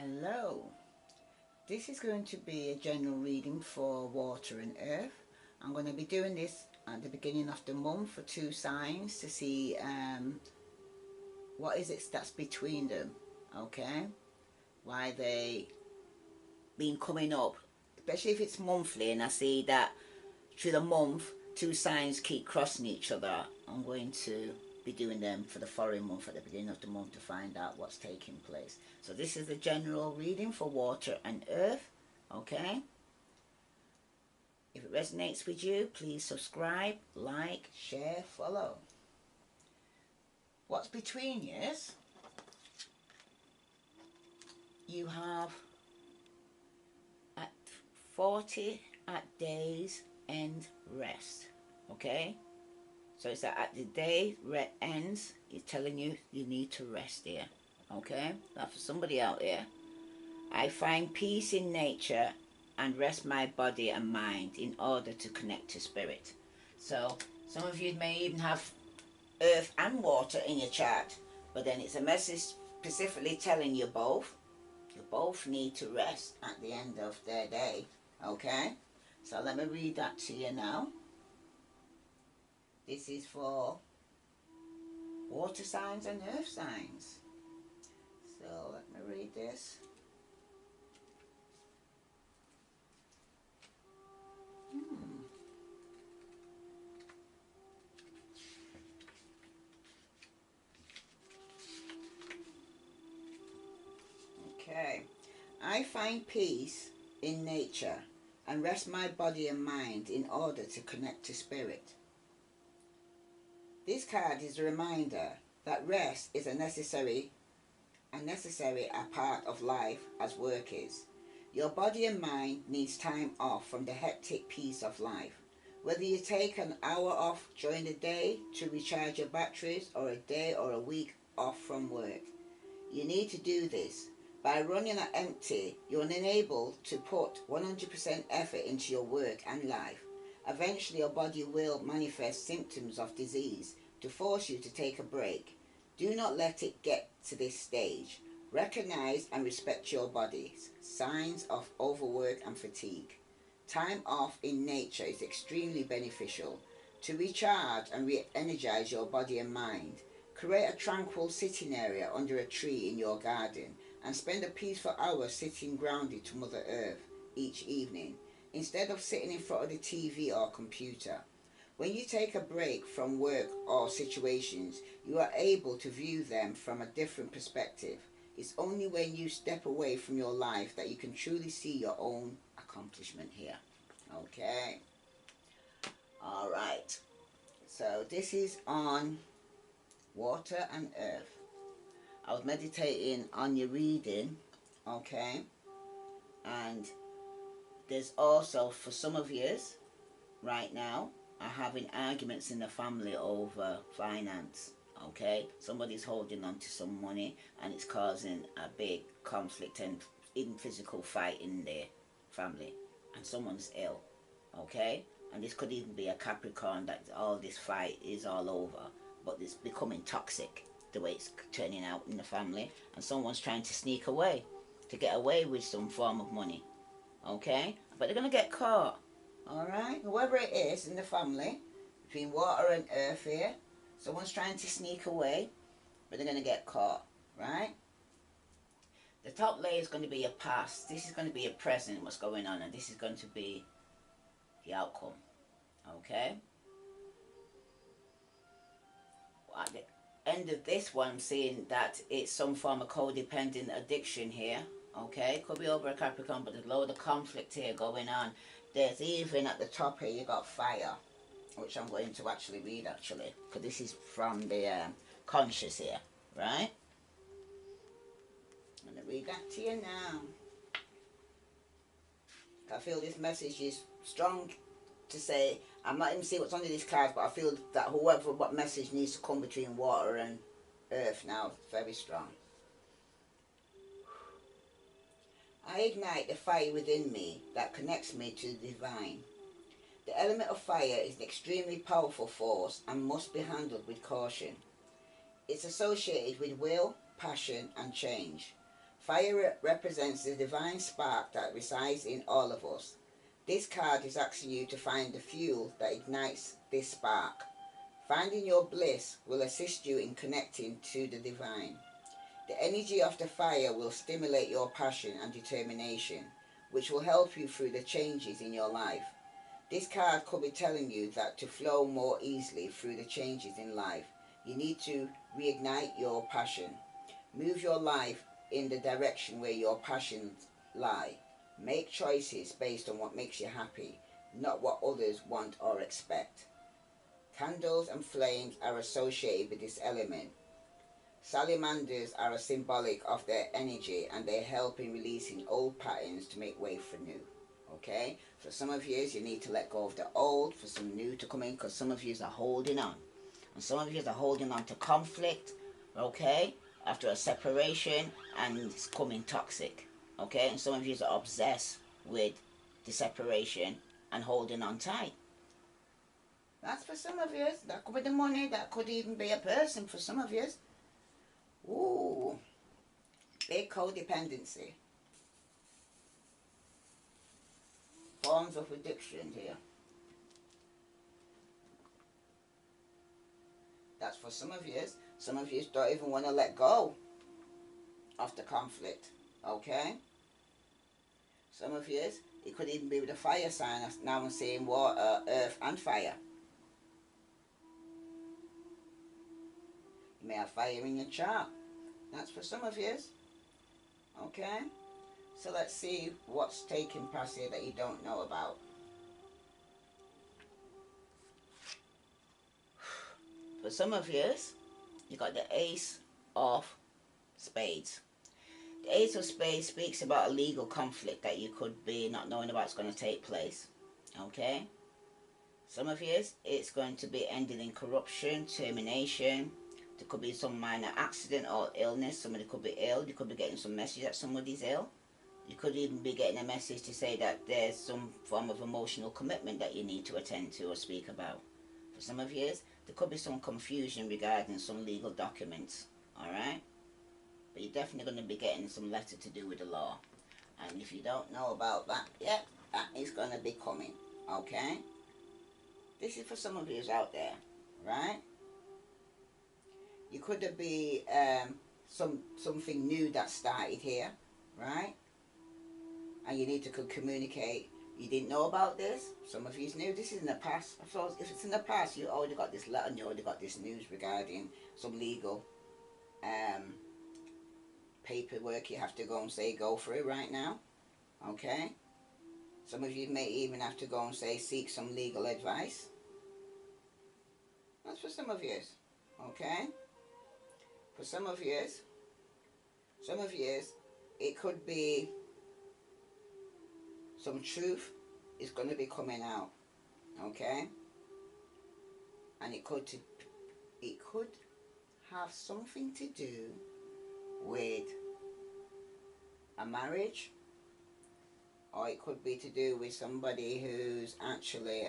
Hello, this is going to be a general reading for water and earth. I'm going to be doing this at the beginning of the month for two signs to see what is it that's between them, okay? Why they been coming up, especially if it's monthly and I see that through the month two signs keep crossing each other. I'm going to be doing them for the following month at the beginning of the month to find out what's taking place. So this is the general reading for water and earth, okay? If it resonates with you, please subscribe, like, share, follow. What's between yous? You have at 40 at day's end rest, okay? So it's that at the day ends, it's telling you you need to rest here, okay? Now for somebody out there, I find peace in nature and rest my body and mind in order to connect to spirit. So some of you may even have earth and water in your chart, but then it's a message specifically telling you both need to rest at the end of their day, okay? So let me read that to you now. This is for water signs and earth signs. So let me read this. Okay. I find peace in nature and rest my body and mind in order to connect to spirit. This card is a reminder that rest is a necessary part of life as work is. Your body and mind needs time off from the hectic pace of life. Whether you take an hour off during the day to recharge your batteries or a day or a week off from work, you need to do this. By running on empty, you're unable to put 100% effort into your work and life. Eventually your body will manifest symptoms of disease to force you to take a break. Do not let it get to this stage. Recognize and respect your body's signs of overwork and fatigue. Time off in nature is extremely beneficial to recharge and re-energize your body and mind. Create a tranquil sitting area under a tree in your garden and spend a peaceful hour sitting grounded to Mother Earth each evening, instead of sitting in front of the TV or computer. When you take a break from work or situations, you are able to view them from a different perspective. It's only when you step away from your life that you can truly see your own accomplishment here. Okay. All right. So this is on water and earth. I was meditating on your reading, okay? And there's also, for some of yous, right now, are having arguments in the family over finance, okay? Somebody's holding on to some money and it's causing a big conflict and even physical fight in their family. And someone's ill, okay? And this could even be a Capricorn that all this fight is all over, but it's becoming toxic the way it's turning out in the family, and someone's trying to sneak away to get away with some form of money, okay? But they're going to get caught, all right? Whoever it is in the family, between water and earth here, someone's trying to sneak away, but they're going to get caught, right? The top layer is going to be your past. This is going to be your present, what's going on, and this is going to be the outcome, okay? At the end of this one, I'm seeing that it's some form of codependent addiction here, okay? Could be over a Capricorn, but there's a load of conflict here going on. There's even at the top here, you got fire, which I'm going to actually read, actually, because this is from the conscious here, right? I'm going to read that to you now. I feel this message is strong to say. I'm not even seeing what's under these cards, but I feel that what message needs to come between water and earth now, very strong. I ignite the fire within me that connects me to the divine. The element of fire is an extremely powerful force and must be handled with caution. It's associated with will, passion and change. Fire represents the divine spark that resides in all of us. This card is asking you to find the fuel that ignites this spark. Finding your bliss will assist you in connecting to the divine. The energy of the fire will stimulate your passion and determination, which will help you through the changes in your life. This card could be telling you that to flow more easily through the changes in life, you need to reignite your passion. Move your life in the direction where your passions lie. Make choices based on what makes you happy, not what others want or expect. Candles and flames are associated with this element. Salamanders are a symbolic of their energy, and they help in releasing old patterns to make way for new. Okay? For some of you, you need to let go of the old for some new to come in, because some of you are holding on. And some of you are holding on to conflict, okay? After a separation, and it's coming toxic. Okay? And some of you are obsessed with the separation and holding on tight. That's for some of you. That could be the money. That could even be a person for some of you. Ooh. Big codependency. Forms of addiction here. That's for some of you. Some of you don't even want to let go of the conflict. Okay? Some of you, it could even be with a fire sign. Now I'm seeing water, earth and fire. You may have fire in your chart. That's for some of you. Okay? So let's see what's taking place here that you don't know about. For some of you, you got the Ace of Spades. The Ace of Spades speaks about a legal conflict that you could be not knowing about is going to take place. Okay? Some of you, it's going to be ending in corruption, termination. There could be some minor accident or illness. Somebody could be ill. You could be getting some message that somebody's ill. You could even be getting a message to say that there's some form of emotional commitment that you need to attend to or speak about. For some of you, there could be some confusion regarding some legal documents. Alright? But you're definitely going to be getting some letter to do with the law. And if you don't know about that yet, that is going to be coming. Okay? This is for some of you out there. Right? You could be something new that started here. Right? And you need to communicate. You didn't know about this. Some of you's new. This is in the past. So if it's in the past, you already got this letter and you already got this news regarding some legal paperwork you have to go and say go through right now. Okay? Some of you may even have to go and say seek some legal advice. That's for some of you. Okay? For some of you, it could be some truth is going to be coming out. Okay? And it could have something to do with a marriage, or it could be to do with somebody who's actually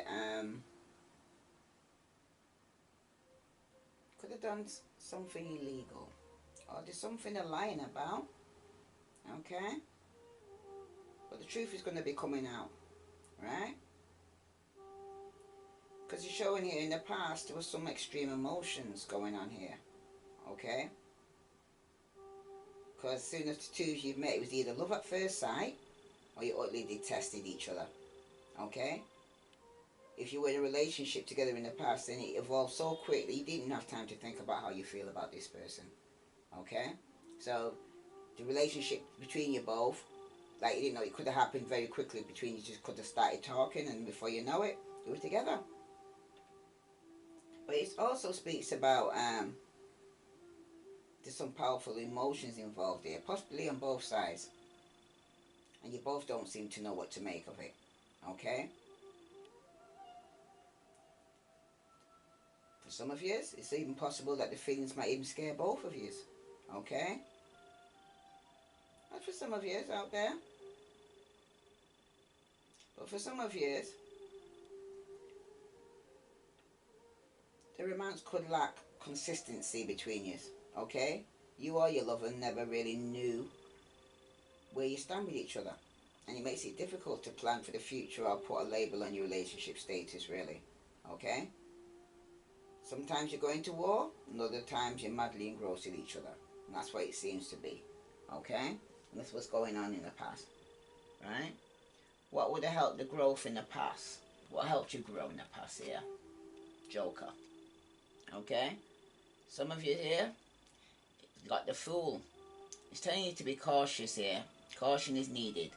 could have done something illegal, or there's something they're lying about. Okay? But the truth is going to be coming out, right? Because you're showing here in the past there was some extreme emotions going on here. Okay? Because as soon as the two of you met, it was either love at first sight or you utterly detested each other. Okay? If you were in a relationship together in the past, then it evolved so quickly you didn't have time to think about how you feel about this person. Okay? So the relationship between you both, like, you know, it could have happened very quickly between you. Just could have started talking, and before you know it, you were together. But it also speaks about there's some powerful emotions involved here, possibly on both sides, and you both don't seem to know what to make of it. Okay? For some of you, it's even possible that the feelings might even scare both of you. Okay? That's for some of you out there. But for some of you, the romance could lack consistency between you. Okay? You or your lover never really knew where you stand with each other. And it makes it difficult to plan for the future or put a label on your relationship status, really. Okay? Sometimes you're going to war, and other times you're madly engrossed in each other. And that's what it seems to be. Okay? And that's what's going on in the past. Right? What would have helped the growth in the past? What helped you grow in the past here? Joker. Okay? Some of you here got the Fool. It's telling you to be cautious here. Caution is needed.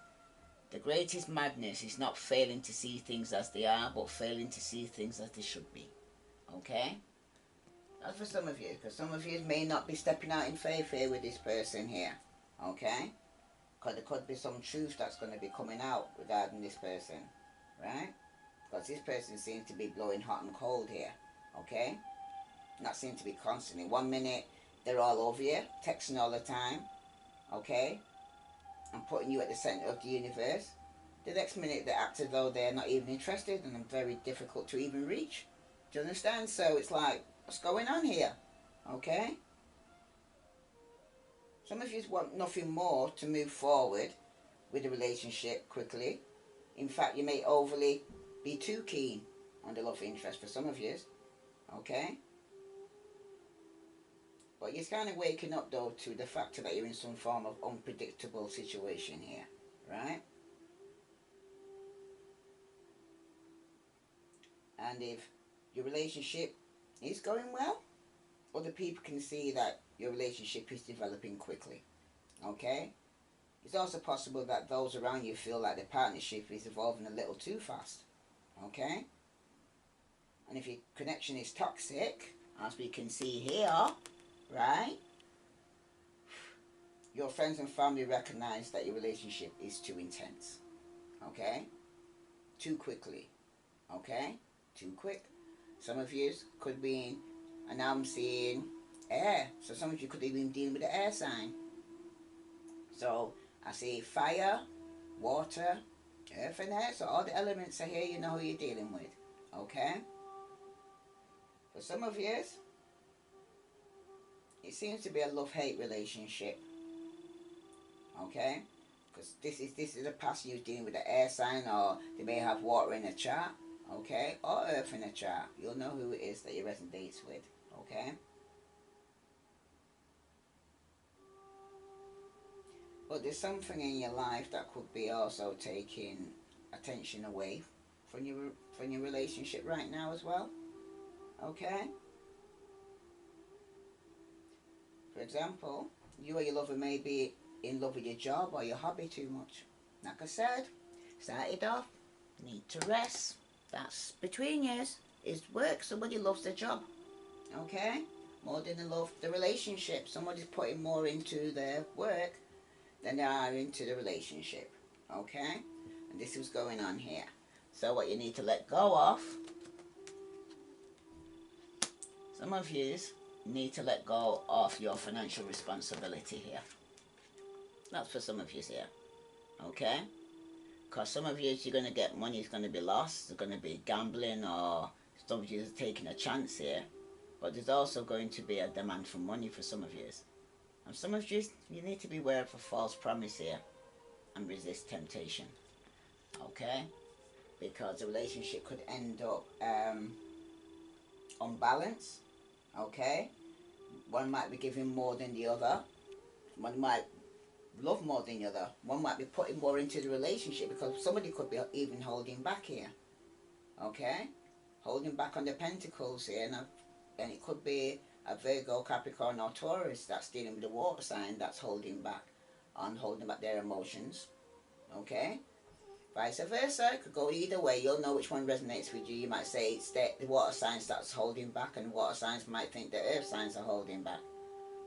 The greatest madness is not failing to see things as they are, but failing to see things as they should be. Okay? That's for some of you, because some of you may not be stepping out in faith here with this person here. Okay? Because there could be some truth that's going to be coming out regarding this person. Right? Because this person seems to be blowing hot and cold here. Okay? Not seem to be constantly. 1 minute, they're all over you, texting all the time. Okay? And putting you at the centre of the universe. The next minute they act as though they're not even interested and very difficult to even reach. Do you understand? So it's like, what's going on here? Okay? Some of you want nothing more to move forward with the relationship quickly. In fact, you may overly be too keen on the love interest for some of you. Okay? But you're kind of waking up though to the fact that you're in some form of unpredictable situation here, right? And if your relationship is going well, other people can see that your relationship is developing quickly, okay? It's also possible that those around you feel like the partnership is evolving a little too fast, okay? And if your connection is toxic, as we can see here, right? Your friends and family recognize that your relationship is too intense. Okay? Too quickly. Okay? Too quick. Some of you could be, and now I'm seeing air. So some of you could even deal with the air sign. So I see fire, water, earth and air. So all the elements are here, you know who you're dealing with. Okay? For some of you, it seems to be a love-hate relationship. Okay? Because this is a person who's dealing with the air sign, or they may have water in a chart. Okay? Or earth in a chart. You'll know who it is that you resonates with. Okay? But there's something in your life that could be also taking attention away from your relationship right now as well. Okay? For example, you or your lover may be in love with your job or your hobby too much. Like I said, started off, need to rest. That's between years. Is work. Somebody loves their job. Okay? More than they love the relationship. Somebody's putting more into their work than they are into the relationship. Okay? And this is going on here. So what you need to let go of, some of you need to let go of your financial responsibility here. That's for some of you here. Okay? Because some of you, you're going to get money is going to be lost. There's going to be gambling, or some of you are taking a chance here. But there's also going to be a demand for money for some of you. And some of you need to be aware of a false promise here and resist temptation. Okay? Because the relationship could end up unbalanced. Okay? One might be giving more than the other. One might love more than the other. One might be putting more into the relationship because somebody could be even holding back here. Okay? Holding back on the pentacles here. And it could be a Virgo, Capricorn or Taurus that's dealing with the water sign that's holding back their emotions. Okay? Vice versa, it could go either way. You'll know which one resonates with you. You might say it's the water signs that's holding back, and water signs might think the earth signs are holding back.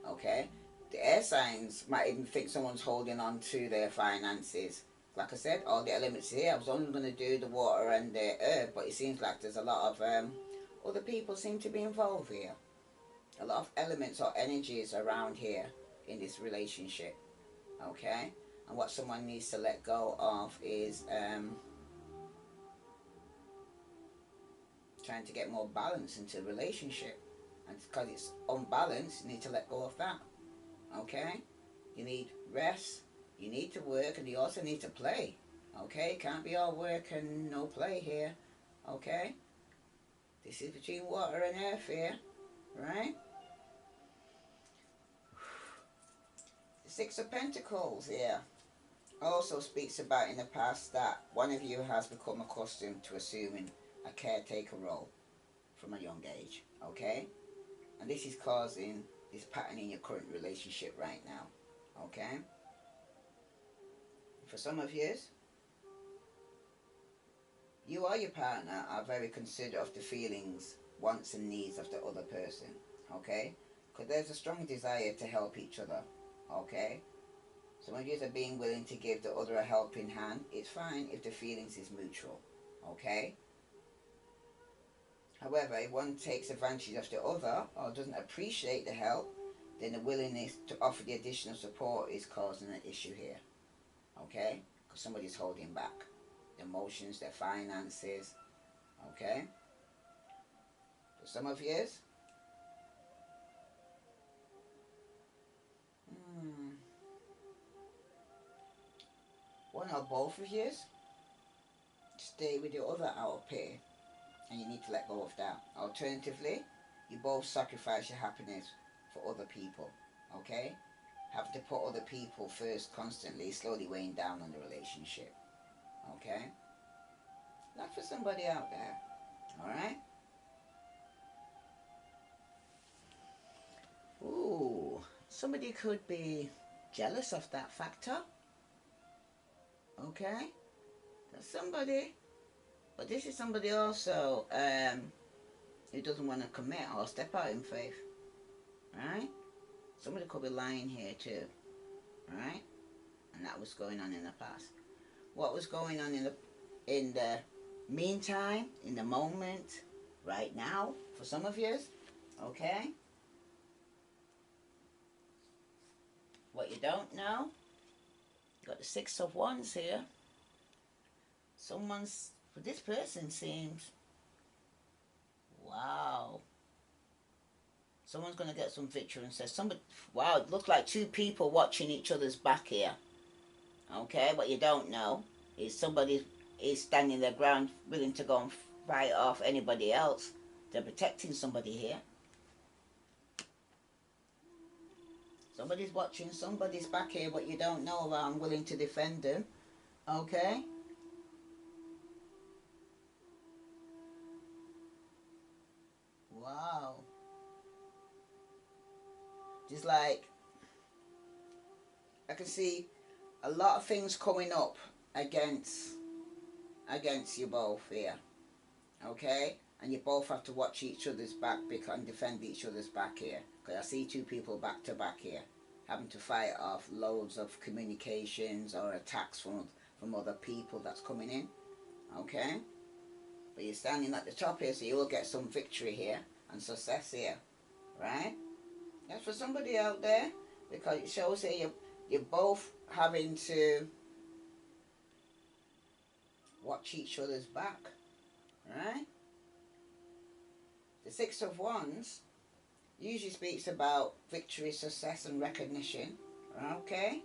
Okay? The air signs might even think someone's holding on to their finances. Like I said, all the elements here. I was only going to do the water and the earth, but it seems like there's a lot of other people seem to be involved here. A lot of elements or energies around here in this relationship. Okay? And what someone needs to let go of is trying to get more balance into the relationship. And because it's unbalanced, you need to let go of that. Okay? You need rest. You need to work and you also need to play. Okay? Can't be all work and no play here. Okay? This is between water and earth here. Right? The Six of Pentacles here also speaks about in the past that one of you has become accustomed to assuming a caretaker role from a young age. Okay? And this is causing this pattern in your current relationship right now. Okay? For some of you or your partner are very considerate of the feelings, wants and needs of the other person. Okay? Because there's a strong desire to help each other. Okay? Some of you are being willing to give the other a helping hand. It's fine if the feelings is mutual. Okay? However, if one takes advantage of the other or doesn't appreciate the help, then the willingness to offer the additional support is causing an issue here. Okay? Because somebody's holding back their emotions, their finances. Okay? For some of you, one or both of you stay with the other out of pay, and you need to let go of that. Alternatively, you both sacrifice your happiness for other people. Okay? Having to put other people first constantly, slowly weighing down on the relationship. Okay? That's for somebody out there. Alright? Ooh, somebody could be jealous of that factor. Okay? That's somebody. But this is somebody also who doesn't want to commit or step out in faith. Right? Somebody could be lying here too. Right? And that was going on in the past. What was going on in the meantime, in the moment, right now, for some of you? Okay? What you don't know? You got the Six of Wands here. For this person seems, wow. Someone's going to get some victory and says, wow, it looks like two people watching each other's back here. Okay, what you don't know is somebody is standing their ground, willing to go and fight off anybody else. They're protecting somebody here. Somebody's watching somebody's back here, but you don't know about and willing to defend them. Okay? Wow. Just like, I can see a lot of things coming up against you both here. Okay? And you both have to watch each other's back and defend each other's back here. Because I see two people back to back here, having to fight off loads of communications or attacks from other people that's coming in. Okay? But you're standing at the top here, so you will get some victory here and success here. Right? That's for somebody out there, because it shows here you're both having to watch each other's back. Right? The Six of Wands usually speaks about victory, success and recognition. Okay?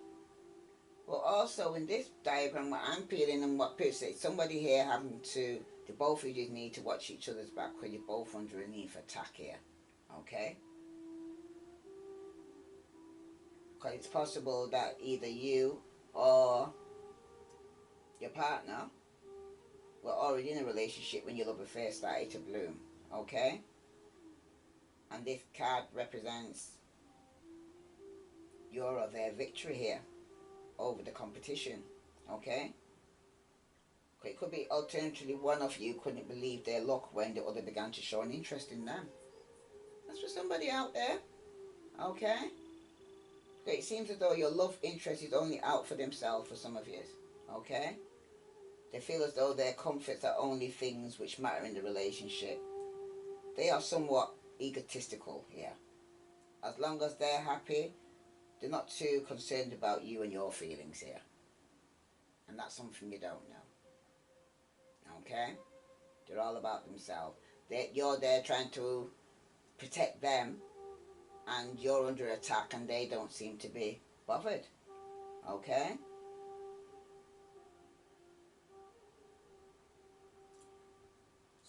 But also in this diagram, what I'm feeling and what people say, somebody here having to, the both of you need to watch each other's back because you're both underneath attack here. Okay? Because it's possible that either you or your partner were already in a relationship when your love affair started to bloom. Okay? And this card represents your or their victory here over the competition. Okay? It could be alternatively one of you couldn't believe their luck when the other began to show an interest in them. That's for somebody out there. Okay? It seems as though your love interest is only out for themselves for some of you. Okay? They feel as though their comforts are only things which matter in the relationship. They are somewhat egotistical here. As long as they're happy, they're not too concerned about you and your feelings here. And that's something you don't know. Okay? They're all about themselves. You're there trying to protect them, and you're under attack and they don't seem to be bothered. Okay?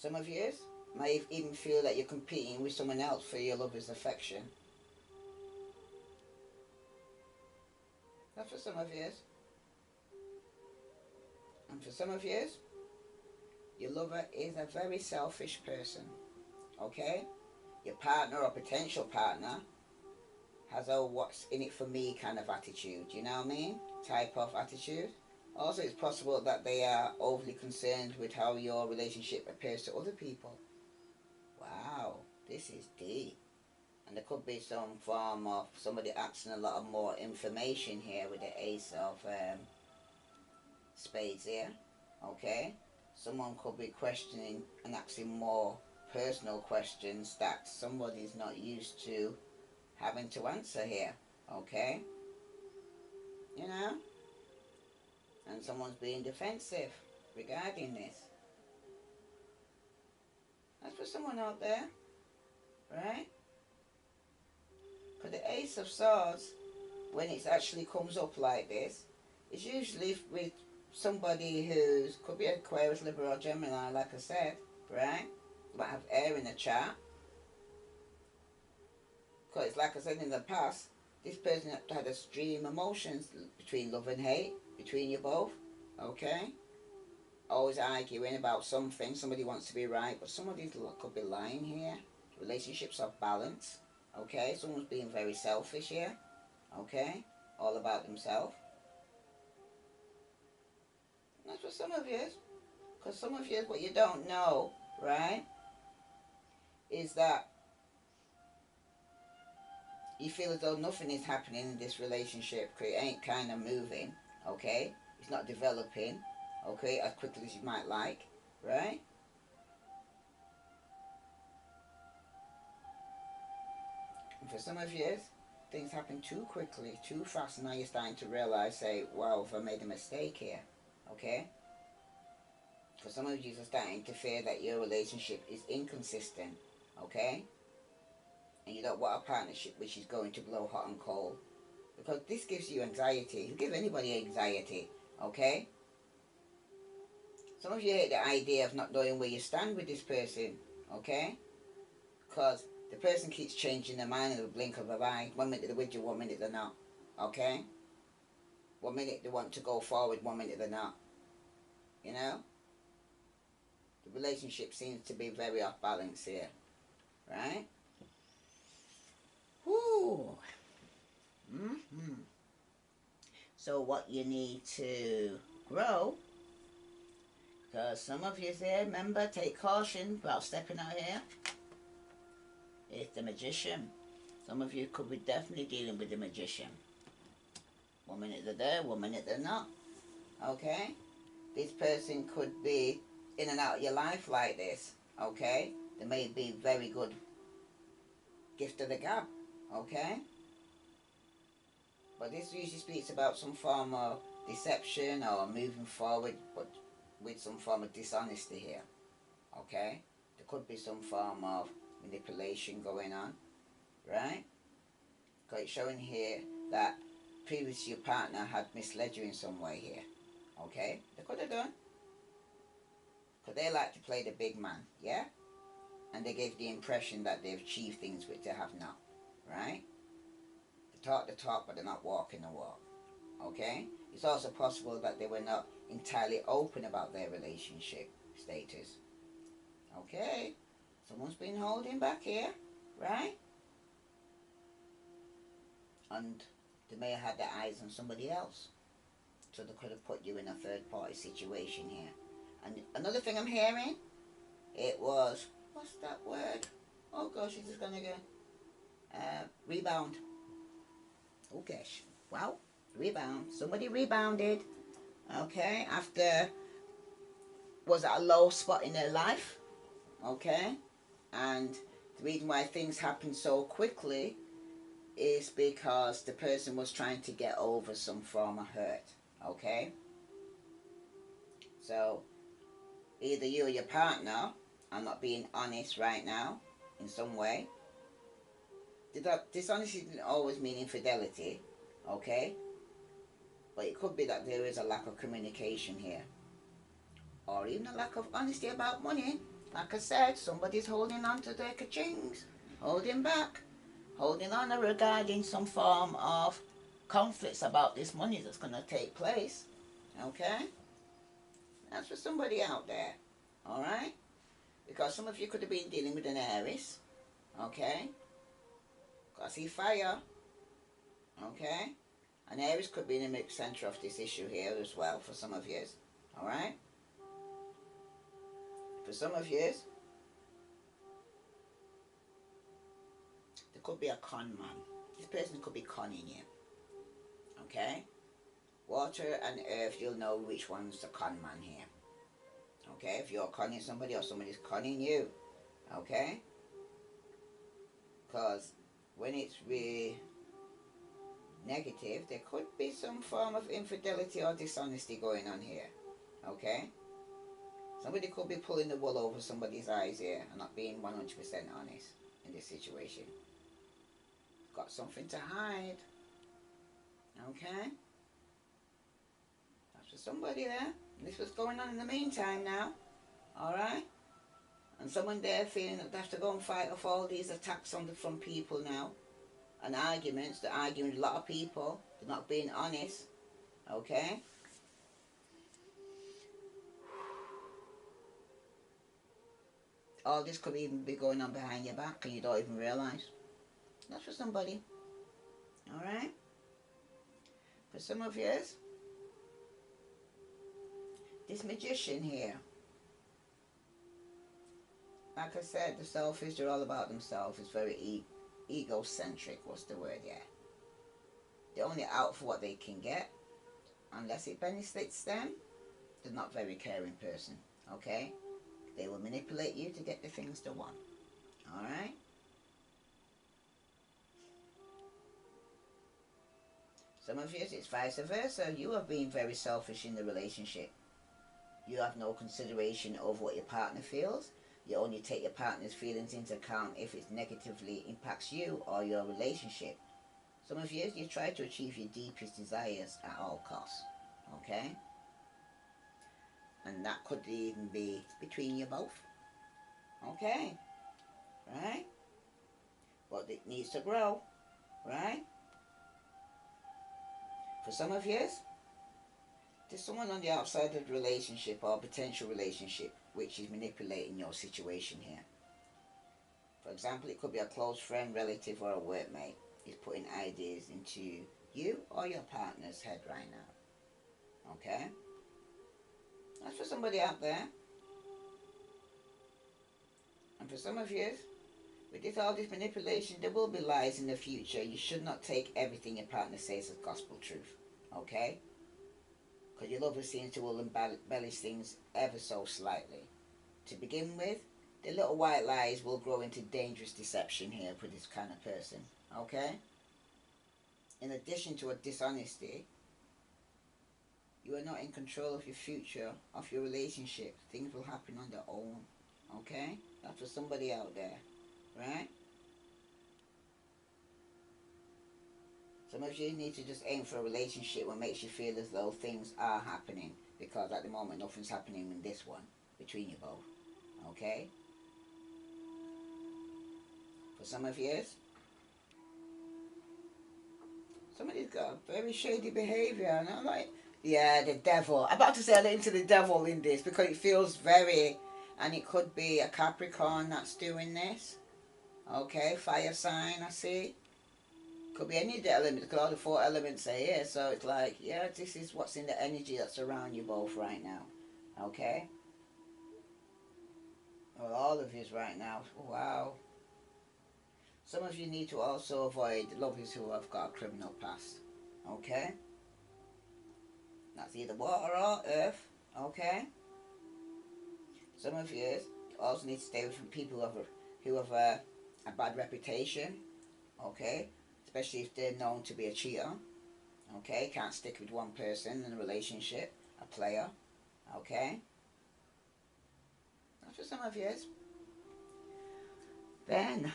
Some of you might even feel that you're competing with someone else for your lover's affection. That's for some of you. And for some of you, your lover is a very selfish person. Okay? Your partner or potential partner has a what's in it for me kind of attitude. You know what I mean? Type of attitude. Also, it's possible that they are overly concerned with how your relationship appears to other people. Wow, this is deep. And there could be some form of somebody asking a lot of more information here with the Ace of Spades here. Okay? Someone could be questioning and asking more personal questions that somebody's not used to having to answer here. Okay? You know? And someone's being defensive regarding this. That's for someone out there, right? Because the Ace of Swords, when it actually comes up like this, it's usually with somebody who's, could be Aquarius, Libra or Gemini, like I said, right? Might have air in the chart. Because like I said in the past, this person had extreme emotions between love and hate, between you both, okay? Always arguing about something, somebody wants to be right, but somebody could be lying here. Relationships are balanced, okay? Someone's being very selfish here, okay? All about themselves. That's what some of you is. Because some of you, what you don't know, right, is that you feel as though nothing is happening in this relationship because it ain't kind of moving, okay? It's not developing, okay, as quickly as you might like, right? And for some of you, things happen too quickly, too fast, and now you're starting to realize, say, wow, have I made a mistake here, okay? For some of you are starting to fear that your relationship is inconsistent, okay? And you don't want a partnership which is going to blow hot and cold. Because this gives you anxiety. You give anybody anxiety, okay? Some of you hate the idea of not knowing where you stand with this person, okay? Because the person keeps changing their mind in the blink of an eye. 1 minute they're with you, 1 minute they're not, okay? 1 minute they want to go forward, 1 minute they're not. You know? The relationship seems to be very off balance here, right? Whoo! So what you need to grow, because some of you there, remember, take caution about stepping out here. It's the Magician. Some of you could be definitely dealing with the Magician. 1 minute they're there, 1 minute they're not. Okay? This person could be in and out of your life like this. Okay? They may be very good gift of the gab. Okay? But this usually speaks about some form of deception or moving forward, but with some form of dishonesty here. Okay? There could be some form of manipulation going on. Right? Because it's showing here that previously your partner had misled you in some way here. Okay? They could have done. Because they like to play the big man. Yeah? And they gave the impression that they've achieved things which they have not. Right? Talk the talk, but they're not walking the walk. Okay? It's also possible that they were not entirely open about their relationship status. Okay? Someone's been holding back here, right? And they may have had their eyes on somebody else. So they could have put you in a third party situation here. And another thing I'm hearing, it was, what's that word? Oh gosh, it's just gonna go. Rebound. Oh gosh, wow, rebound. Somebody rebounded, okay, after, was at a low spot in their life, okay, and the reason why things happen so quickly is because the person was trying to get over some form of hurt, okay. So, either you or your partner are not being honest right now, in some way. Dishonesty didn't always mean infidelity, okay? But it could be that there is a lack of communication here. Or even a lack of honesty about money. Like I said, somebody's holding on to their kachings, holding back, holding on regarding some form of conflicts about this money that's going to take place. Okay? That's for somebody out there. Alright? Because some of you could have been dealing with an Aries. Okay? I see fire. Okay? And Aries could be in the center of this issue here as well for some of you. Alright? For some of you, there could be a con man. This person could be conning you. Okay? Water and earth, you'll know which one's the con man here. Okay? If you're conning somebody or somebody's conning you. Okay? Because when it's really negative, there could be some form of infidelity or dishonesty going on here. Okay? Somebody could be pulling the wool over somebody's eyes here and not being 100% honest in this situation. Got something to hide. Okay? That's for somebody there. This was going on in the meantime now. Alright? And someone there feeling that they have to go and fight off all these attacks from people now. And arguments. They're arguing with a lot of people. They're not being honest. Okay? All this could even be going on behind your back and you don't even realise. That's for somebody. Alright? For some of you, this magician here. Like I said, the selfish, they're all about themselves. It's very egocentric. What's the word? Yeah. They're only out for what they can get. Unless it benefits them, they're not a very caring person. Okay? They will manipulate you to get the things they want. Alright? Some of you, it's vice versa. You have been very selfish in the relationship. You have no consideration over what your partner feels. You only take your partner's feelings into account if it negatively impacts you or your relationship. Some of you, you try to achieve your deepest desires at all costs. Okay? And that could even be between you both. Okay? Right? But it needs to grow. Right? For some of you, there's someone on the outside of the relationship or potential relationship which is manipulating your situation here. For example, it could be a close friend, relative or a workmate is putting ideas into you or your partner's head right now. Okay? That's for somebody out there. And for some of you, with all this manipulation, there will be lies in the future. You should not take everything your partner says as gospel truth. Okay? Because your lover seems to will embellish things ever so slightly. To begin with, the little white lies will grow into dangerous deception here for this kind of person. Okay? In addition to a dishonesty, you are not in control of your future, of your relationship. Things will happen on their own. Okay? That's for somebody out there. Right? Some of you need to just aim for a relationship that makes you feel as though things are happening. Because at the moment, nothing's happening in this one. Between you both. Okay? For some of you, somebody's got a very shady behaviour. And I'm like, yeah, the devil. I'm about to say I'm into the devil in this because it feels very... And it could be a Capricorn that's doing this. Okay, fire sign, I see. Could be any element, because all the 4 elements are here. So it's like, yeah, this is what's in the energy that's around you both right now. Okay? Or all of yous right now. Wow. Some of you need to also avoid lovers who have got a criminal past. Okay? That's either water or earth. Okay? Some of you also need to stay away from people who have a bad reputation. Okay? Especially if they're known to be a cheater. Okay? Can't stick with one person in a relationship. A player. Okay? That's for some of you. Then,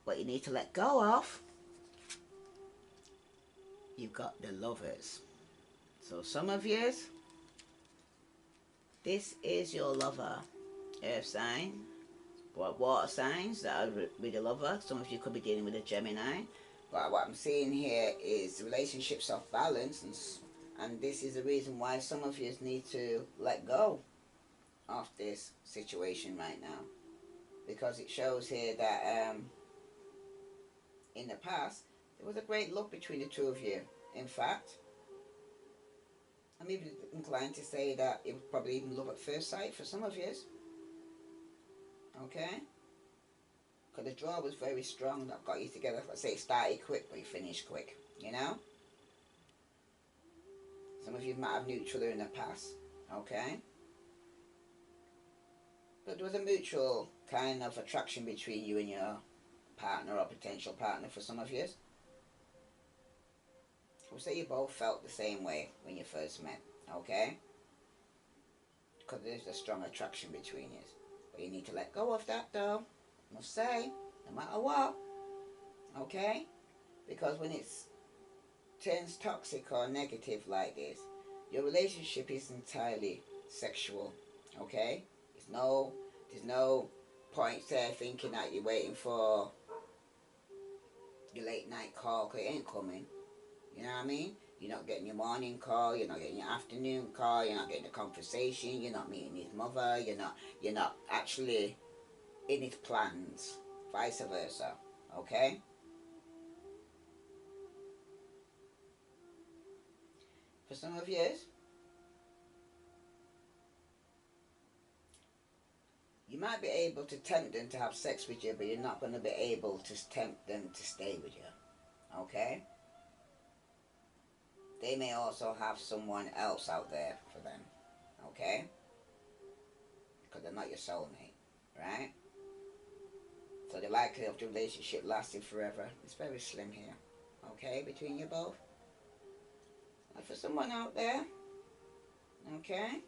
what you need to let go of, you've got the lovers. So some of you, this is your lover. Earth sign. But water signs that are with a lover. Some of you could be dealing with a Gemini. But what I'm seeing here is relationships of balance, and this is the reason why some of you need to let go of this situation right now, because it shows here that in the past there was a great love between the two of you. In fact, I'm even inclined to say that it was probably even love at first sight for some of you. Okay? Because the draw was very strong that got you together. Let's say it started quick, but you finished quick. You know? Some of you might have knew each other in the past. Okay? But there was a mutual kind of attraction between you and your partner or potential partner for some of you. I would say you both felt the same way when you first met. Okay? Because there's a strong attraction between you. But you need to let go of that though. I must say, no matter what. Okay? Because when it turns toxic or negative like this, your relationship is entirely sexual. Okay? There's no point there thinking that you're waiting for your late night call, because it ain't coming. You know what I mean? You're not getting your morning call, you're not getting your afternoon call, you're not getting the conversation, you're not meeting his mother, you're not actually in his plans, vice versa. Okay? For some of you, you might be able to tempt them to have sex with you, but you're not going to be able to tempt them to stay with you. Okay? They may also have someone else out there for them. Okay? Because they're not your soulmate. Right? So the likelihood of the relationship lasting forever is very slim here. Okay? Between you both. And for someone out there. Okay?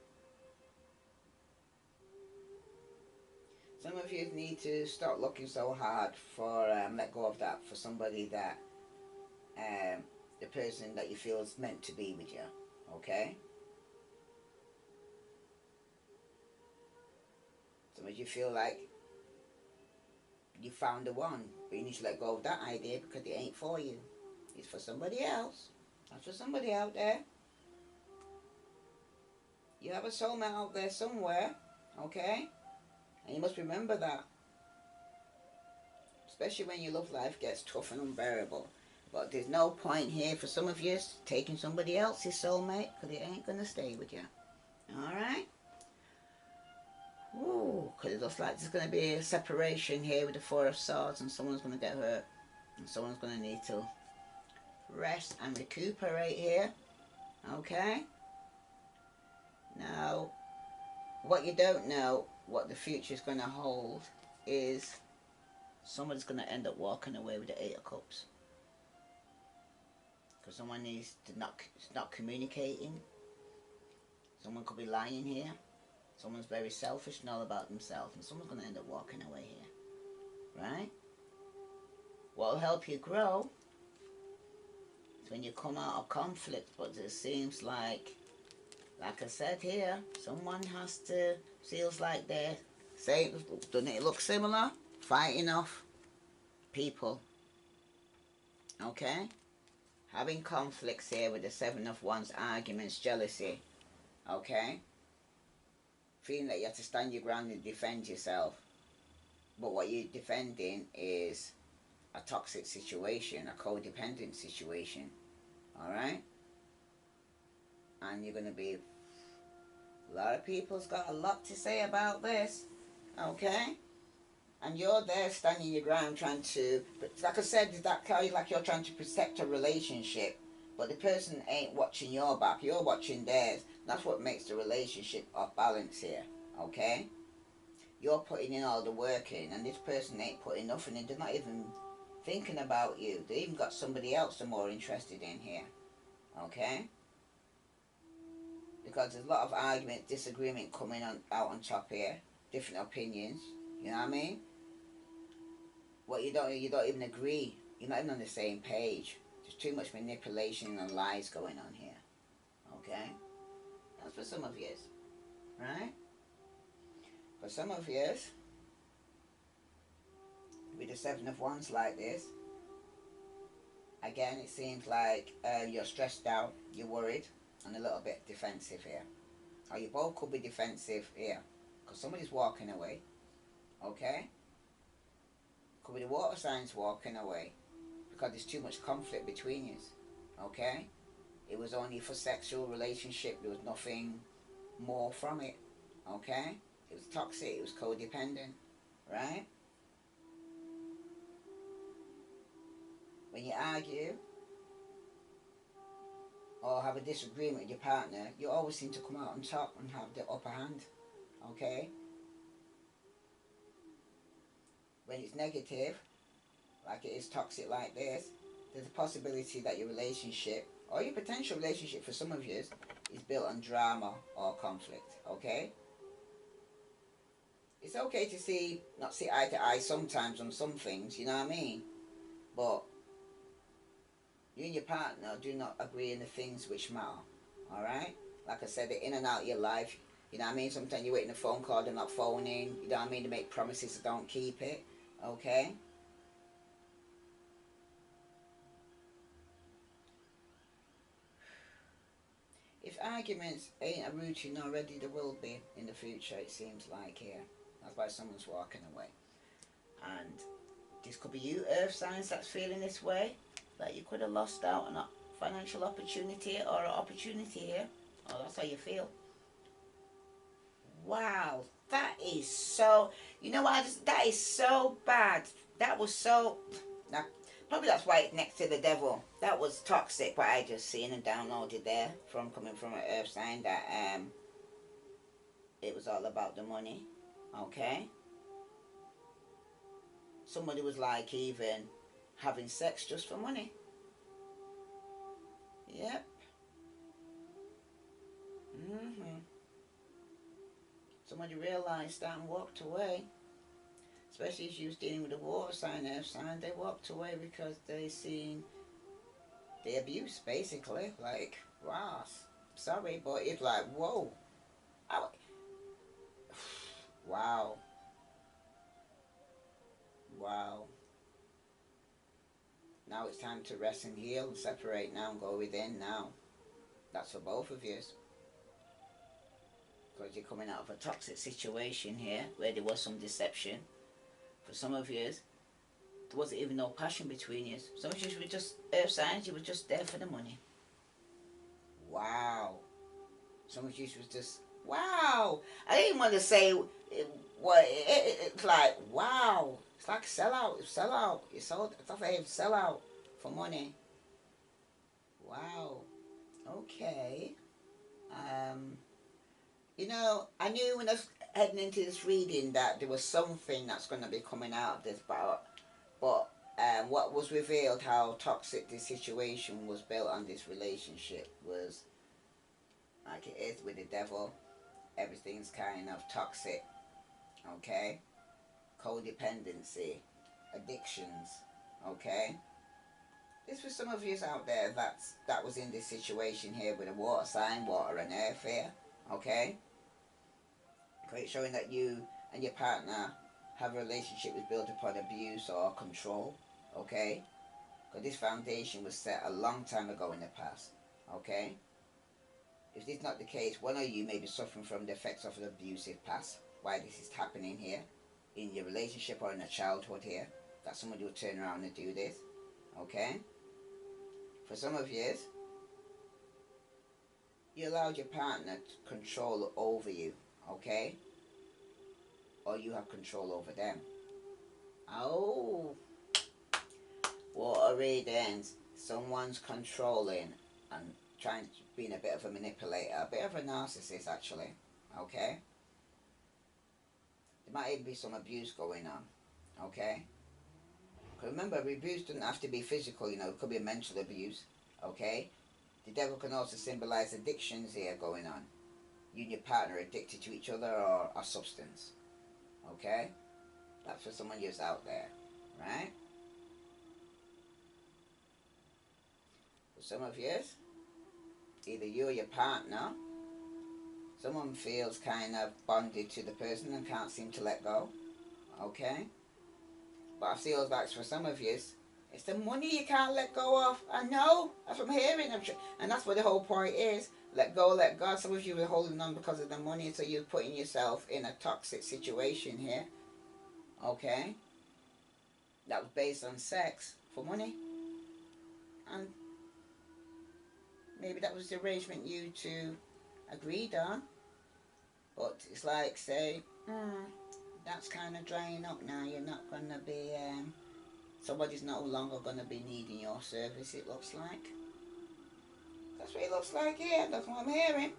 Some of you need to stop looking so hard for let go of that for somebody that the person that you feel is meant to be with you. Okay? Some of you feel like you found the one, but you need to let go of that idea because it ain't for you. It's for somebody else. That's for somebody out there. You have a soulmate out there somewhere. Okay? And you must remember that. Especially when your love life gets tough and unbearable. But there's no point here for some of you taking somebody else's soulmate, because it ain't going to stay with you. Alright? Ooh, because it looks like there's going to be a separation here with the Four of Swords, and someone's going to get hurt. And someone's going to need to rest and recuperate here. Okay? Now, what you don't know, what the future is going to hold, is someone's going to end up walking away with the Eight of Cups. Because someone needs to not communicating. Someone could be lying here. Someone's very selfish and all about themselves, and someone's going to end up walking away here. Right? What will help you grow is when you come out of conflict, but it seems like I said here, someone has to, feels like they're, doesn't it look similar? Fighting off people. Okay? Having conflicts here with the Seven of Wands, arguments, jealousy. Okay? Feeling that you have to stand your ground and defend yourself. But what you're defending is a toxic situation, a codependent situation. Alright? And you're going to be... A lot of people's got a lot to say about this. Okay? And you're there standing your ground trying to... But like I said, that carries like you're trying to protect a relationship. But the person ain't watching your back. You're watching theirs. That's what makes the relationship off balance here. Okay? You're putting in all the work in, and this person ain't putting nothing in. They're not even thinking about you. They even got somebody else they're more interested in here. Okay? Because there's a lot of argument, disagreement coming out on top here. Different opinions. You know what I mean? What you don't even agree. You're not even on the same page. There's too much manipulation and lies going on here. Okay? That's for some of you. Right? For some of you, with the Seven of Wands like this. Again, it seems like you're stressed out, you're worried, and a little bit defensive here. Or you both could be defensive here, because somebody's walking away, okay? Could be the water signs walking away, because there's too much conflict between you, okay? It was only for sexual relationship, there was nothing more from it, okay? It was toxic, it was codependent, right? When you argue or have a disagreement with your partner, you always seem to come out on top and have the upper hand, okay? When it's negative, like it is toxic like this, there's a possibility that your relationship, or your potential relationship for some of you, is built on drama or conflict, okay? It's okay to not see eye to eye sometimes on some things, you know what I mean? But you and your partner do not agree in the things which matter, alright? Like I said, they're in and out of your life, you know what I mean? Sometimes you're waiting a phone call, they're not phoning, you know what I mean? They make promises that don't keep it, okay? If arguments ain't a routine already, there will be in the future, it seems like here. That's why someone's walking away. And this could be you, earth signs, that's feeling this way. Like you could have lost out on a financial opportunity or an opportunity here. Oh, that's how you feel. Wow, that is so... You know what? That is so bad. That was so... Now, probably that's why it's next to the devil. That was toxic, what I just seen and downloaded there from coming from an earth sign, that it was all about the money. Okay? Somebody was like even having sex just for money. Yep. Somebody realised that and walked away. Especially if you was dealing with a water sign, earth sign, they walked away because they seen the abuse, basically. Like, wow, sorry, but it's like, whoa. Wow. Wow. Now it's time to rest and heal and separate now and go within now. That's for both of you. Because you're coming out of a toxic situation here where there was some deception. For some of you, there wasn't even no passion between you. Some of you were just earth signs, you were just there for the money. Wow. Some of you was just, wow. I didn't want to say it's like, wow. It's like sellout. It's sellout. It's a sellout for money. Wow. Okay. You know, I knew when I was heading into this reading that there was something that's going to be coming out of this, but what was revealed, how toxic this situation was built on this relationship, was like it is with the devil. Everything's kind of toxic, okay? Codependency, addictions, okay? This was some of you out there that was in this situation here with a water sign, water and earth here, okay? It's showing that you and your partner have a relationship that's built upon abuse or control, okay? Because this foundation was set a long time ago in the past, okay? If this is not the case, one of you may be suffering from the effects of an abusive past, why this is happening here, in your relationship or in a childhood here, that somebody will turn around and do this, okay? For some of you, you allowed your partner to control over you, okay? Or you have control over them. Oh, water readings. Someone's controlling and trying to be a bit of a manipulator, a bit of a narcissist actually, okay? There might even be some abuse going on, okay? Because remember, abuse doesn't have to be physical, you know, it could be mental abuse, okay? The devil can also symbolize addictions here going on. You and your partner are addicted to each other or a substance, okay? That's for someone who's out there, right? For some of you, either you or your partner, someone feels kind of bonded to the person and can't seem to let go, okay? But I feel like for some of you, it's the money you can't let go of. I know. That's what I'm hearing. And that's what the whole point is. Let go, let God. Some of you are holding on because of the money, so you're putting yourself in a toxic situation here. Okay? That was based on sex for money. And maybe that was the arrangement you two agreed on. But it's like, say, that's kind of drying up now. You're not going to be, somebody's no longer going to be needing your service, it looks like. That's what it looks like here. That's what I'm hearing.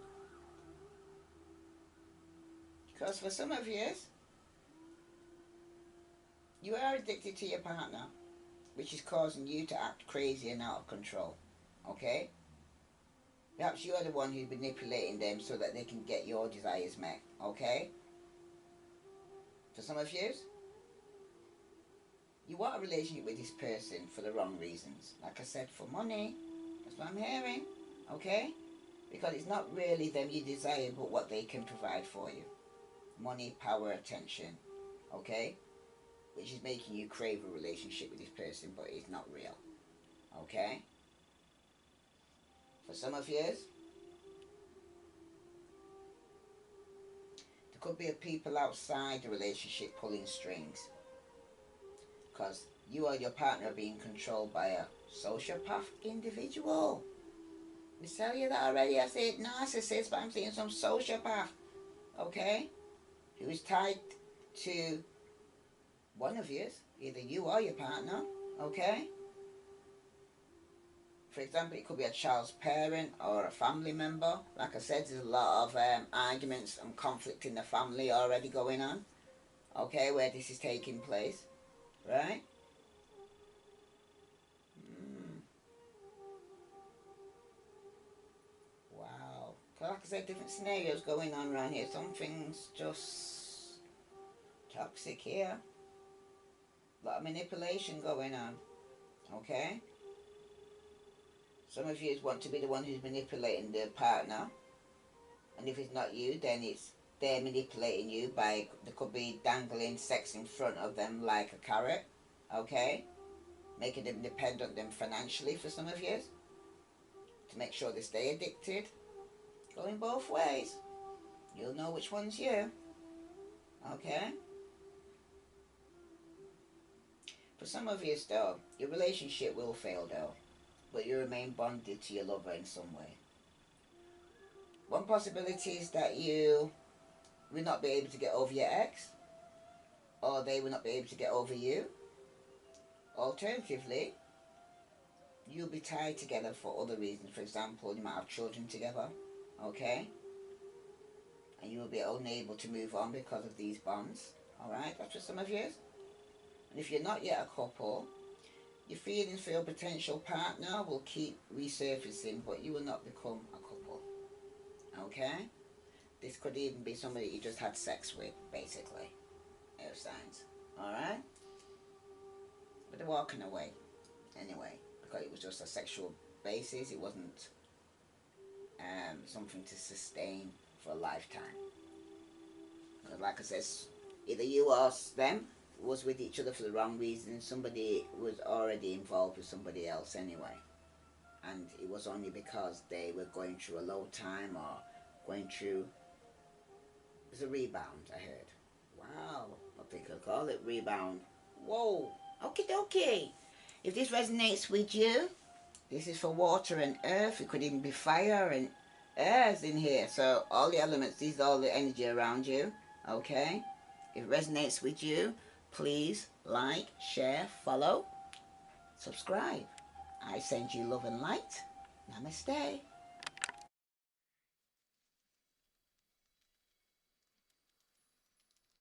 Because for some of you, you are addicted to your partner, which is causing you to act crazy and out of control. Okay? Perhaps you're the one who's manipulating them so that they can get your desires met. Okay? For some of you, you want a relationship with this person for the wrong reasons. Like I said, for money. That's what I'm hearing. Okay? Because it's not really them you desire, but what they can provide for you. Money, power, attention. Okay? Which is making you crave a relationship with this person, but it's not real. Okay? For some of you, there could be people outside the relationship pulling strings. Because you or your partner are being controlled by a sociopath individual. I tell you that already. I said narcissist, but I'm saying some sociopath. Okay? Who is tied to one of you, either you or your partner. Okay? For example, it could be a child's parent or a family member. Like I said, there's a lot of arguments and conflict in the family already going on. Okay, where this is taking place. Right? Wow. Like I said, different scenarios going on around here. Something's just toxic here. A lot of manipulation going on. Okay? Some of you want to be the one who's manipulating their partner. And if it's not you, then it's they're manipulating you by, they could be dangling sex in front of them like a carrot. Okay? Making them dependent on them financially for some of you. To make sure they stay addicted. Going both ways. You'll know which one's you. Okay? For some of you though, your relationship will fail though. But you remain bonded to your lover in some way. One possibility is that you will not be able to get over your ex, or they will not be able to get over you. Alternatively, you'll be tied together for other reasons. For example, you might have children together, okay? And you will be unable to move on because of these bonds, alright? That's for some of you. And if you're not yet a couple, your feelings for your potential partner will keep resurfacing, but you will not become a couple. Okay? This could even be somebody you just had sex with, basically. Air signs. Alright? But they're walking away. Anyway. Because it was just a sexual basis. It wasn't something to sustain for a lifetime. Like I said, either you or them was with each other for the wrong reason. Somebody was already involved with somebody else anyway, and it was only because they were going through a low time or going through, it's a rebound, I heard. Wow, I think I'll call it rebound. Whoa, okie dokie. If this resonates with you, this is for water and earth. It could even be fire and air's in here, so all the elements, these are all the energy around you. Okay, if it resonates with you, please like, share, follow, subscribe. I send you love and light. Namaste.